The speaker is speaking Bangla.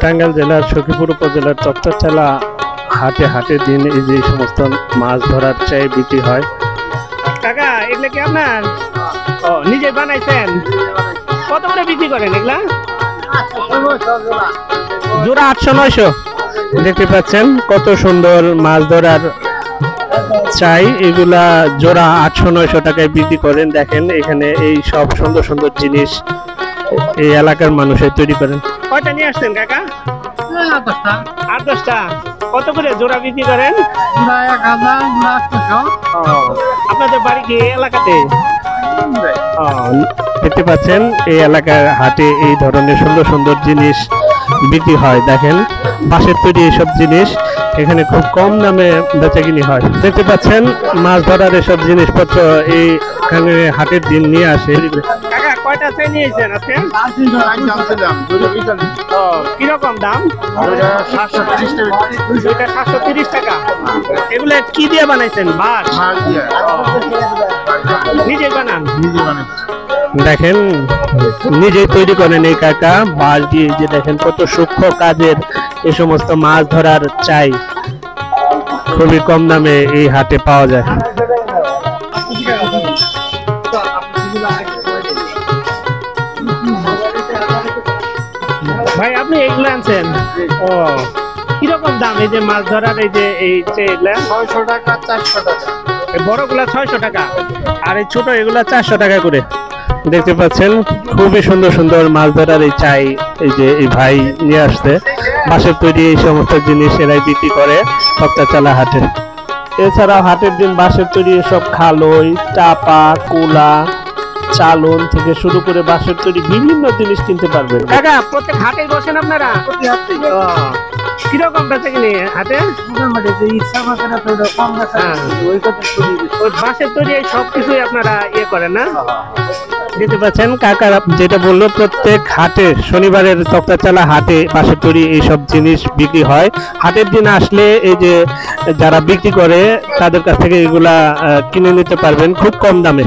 টাঙ্গাইল জেলার সখীপুর উপজেলার তক্তারচালা হাটের দিন এই যে সমস্ত মাছ ধরার চাই বিক্রি হয়। কাকা এগুলা কি আপনার নিজে বানাইছেন? কত করে বিক্রি করেন এগুলা? জোড়া 800-900। দেখতে পাচ্ছেন কত সুন্দর মাছ ধরার চাই, এগুলা জোড়া 800-900 টাকায় বিক্রি করেন। দেখেন এখানে এই সব সুন্দর সুন্দর জিনিস এই এলাকার মানুষের তৈরি করেন। কয়টা নিয়ে আসছেন কাকা? 8-10টা। কত করে জোড়া বিক্রি করেন? আপনাদের বাড়ি কি এলাকাতে? দেখতে পাচ্ছেন এই এলাকার হাটে এই ধরনের সুন্দর সুন্দর জিনিস বিক্রি হয়। দেখেন বাঁশের তৈরি এইসব জিনিস এখানে খুব কম দামে বেচাকিনি হয়। দেখতে পাচ্ছেন মাছ ধরার এসব জিনিসপত্র এইখানে হাটের দিন নিয়ে আসে। কাকা কয়টা চাই নিয়েছেন আজকে? কিরকম দাম? 730 টাকা। এগুলো কি দিয়ে বানাইছেন? বাঁশ নিজে বানান? দেখেন নিজেই তৈরি করেন এই কাকা বাঁশ দিয়ে। যে দেখেন কত সূক্ষ্ম কাজের এই সমস্ত মাছ ধরার চাই খুবই কম দামে এই হাটে পাওয়া যায়। ভাই আপনি এগুলো আনছেন? ও কিরকম দাম এই যে মাছ ধরার এই যে 600 টাকা 400 টাকা? বড়গুলা 600 টাকা আর এই ছোট এগুলা 400 টাকা করে। দেখতে পাচ্ছেন খুবই সুন্দর সুন্দর মাছ ধরার এই চাই এই যে এই ভাই নিয়ে আসছে। বাঁশের তৈরি এই সমস্ত জিনিস এরাই বিক্রি করে তক্তারচালা হাটে। এছাড়াও হাটের দিন বাঁশের তৈরি সব খালই, চাপা, কুলা, চালন থেকে শুরু করে বাঁশের তৈরি বিভিন্ন জিনিস কিনতে পারবেন। কাকা প্রত্যেক হাটে বসেন আপনারা? কিরকম বেচা কিনে হাটে? বাঁশের তৈরি সবকিছুই আপনারা ইয়ে করেন না? দেখতে পাচ্ছেন কাকা যেটা বললো প্রত্যেক হাটে শনিবারের তক্তারচালা হাটে বাঁশের তৈরি এইসব জিনিস বিক্রি হয়। হাটের দিন আসলে এই যে যারা বিক্রি করে তাদের কাছ থেকে এগুলা কিনে নিতে পারবেন খুব কম দামে।